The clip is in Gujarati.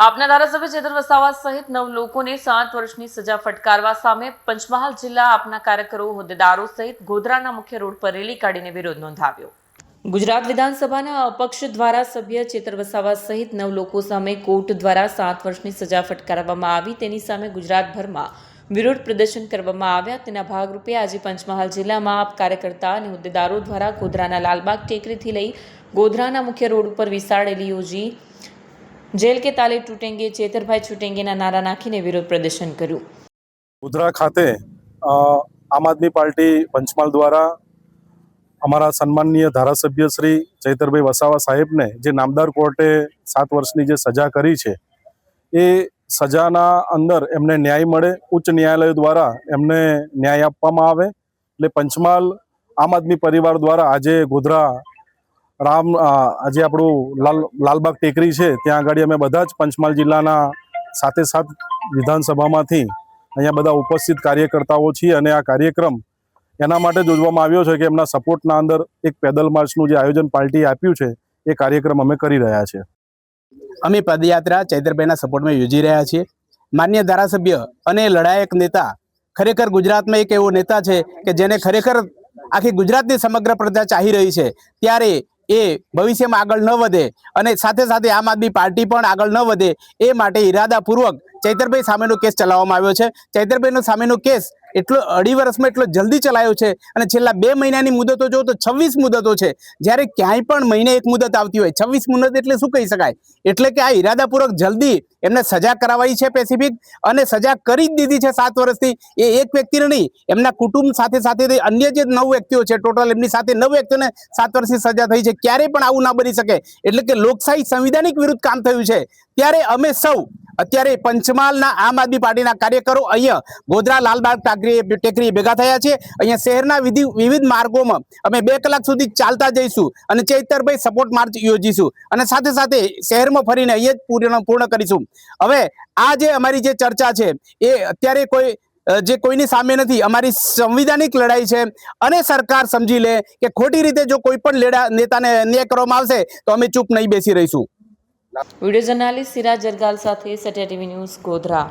આપના ધારાસભ્ય ચેતર વસાવા સહિત 9 લોકોને 7 વર્ષની સજા ફટકારવા સામે પંચમહાલ જિલ્લા આપના કાર્યકરો હોદ્દેદારો સહિત ગોધરાના મુખ્ય રોડ પર રેલી કાઢીને વિરોધ નોંધાવ્યો। ગુજરાત વિધાનસભાના અપક્ષ ધારાસભ્ય ચેતર વસાવા સહિત 9 લોકો સામે કોર્ટ દ્વારા 7 વર્ષની સજા ફટકારવામાં આવી। તેની સામે ગુજરાતભરમાં વિરોધ પ્રદર્શન કરવામાં આવ્યા। તેના ભાગરૂપે આજે પંચમહાલ જિલ્લામાં આપ કાર્યકર્તા અને હોદ્દેદારો દ્વારા ગોધરાના લાલબાગ ટેકરીથી લઈ ગોધરાના મુખ્ય રોડ ઉપર વિશાળ રેલી યોજી જેલ के ताले टूटेंगे चेतरभाई छूटेंगे नारा नाखीने विरोध प्रदर्शन कर्યું। ગોધરા ખાતે આમ આદમી પાર્ટી પંચમહાલ દ્વારા અમારા સન્માનનીય ધારાસભ્ય શ્રી ચૈતરભાઈ વસાવા સાહેબને જે નામદાર કોર્ટે 7 વર્ષની જે સજા કરી છે એ સજાના અંદર એમને ન્યાય મળે, ઉચ્ચ ન્યાયાલય દ્વારા એમને ન્યાય આપવામાં આવે। એટલે પંચમહાલ આમ આદમી પરિવાર દ્વારા આજે ગોધરા આજે આપણું લાલબાગ ટેકરી છે ત્યાં આગળ અમે બધા જ પંચમહાલ જિલ્લાના સાથે વિધાનસભામાંથી અહીંયા બધા ઉપસ્થિત કાર્યકર્તાઓ છીએ અને આ કાર્યક્રમ એના માટે જ યોજવામાં આવ્યો છે કે એમના સપોર્ટના અંદર એક પેદલ માર્ચનું જે આયોજન પાર્ટીએ આપ્યું છે એ કાર્યક્રમ અમે કરી રહ્યા છીએ। અમે પદયાત્રા ચૈતરભાઈના સપોર્ટમાં યોજી રહ્યા છીએ। માન્ય ધારાસભ્ય અને લડાયક નેતા, ખરેખર ગુજરાતમાં એક એવો નેતા છે કે જેને ખરેખર આખી ગુજરાતની સમગ્ર પ્રજા ચાહી રહી છે, ત્યારે એ ભવિષ્યમાં આગળ ન વધે અને સાથે સાથે આમ આદમી પાર્ટી પણ આગળ ન વધે એ માટે ઈરાદાપૂર્વક ચૈતરભાઈ સામેનો કેસ ચલાવવામાં આવ્યો છે। ચૈતરભાઈનો સામેનો કેસ એટલો 2.5 વર્ષમાં એટલો જલ્દી ચલાયો છે અને છેલ્લા 2 મહિનાની મુદતો જો તો 26 મુદતો છે। જ્યારે ક્યાંય પણ મહિને એક મુદત આવતી હોય, 26 મુદત એટલે શું કહી શકાય? એટલે કે આ ઈરાદાપૂર્વક જલ્દી એમને સજા કરાવાઈ છે સ્પેસિફિક, અને સજા કરી જ દીધી છે 7 વર્ષથી। એ એક વ્યક્તિને નહીં, એમના કુટુંબ સાથે સાથે અન્ય જે 9 વ્યક્તિઓ છે, ટોટલ એમની સાથે 9 વ્યક્તિઓને 7 વર્ષની સજા થઈ છે। ક્યારે પણ આવું ના બની શકે, એટલે કે લોકશાહી સંવિધાનિક વિરુદ્ધ કામ થયું છે। ત્યારે અમે સૌ અત્યારે પંચમહાલના આમ આદમી પાર્ટીના કાર્યકરો અહીંયા ગોધરા લાલબાગ ટેકરી ભેગા થયા છે। અહીંયા શહેરના વિવિધ માર્ગોમાં અમે 2 કલાક સુધી ચાલતા જઈશું અને ચૈતરભાઈ સપોર્ટ માર્ચ યોજીશું અને સાથે સાથે શહેરમાં ફરીને અહીંયા જ પૂર્ણ કરીશું। હવે આ જે અમારી જે ચર્ચા છે એ અત્યારે કોઈની સામે નથી, અમારી સંવિધાનિક લડાઈ છે અને સરકાર સમજી લે કે ખોટી રીતે જો કોઈ પણ નેતાને અન્યાય કરવામાં આવશે તો અમે ચૂપ નહીં બેસી રહીશું। વિડીયો જર્નાલિસ્ટ સિરાજ જરગાલ સાથે સત્યા ટીવી ન્યૂઝ ગોધરા।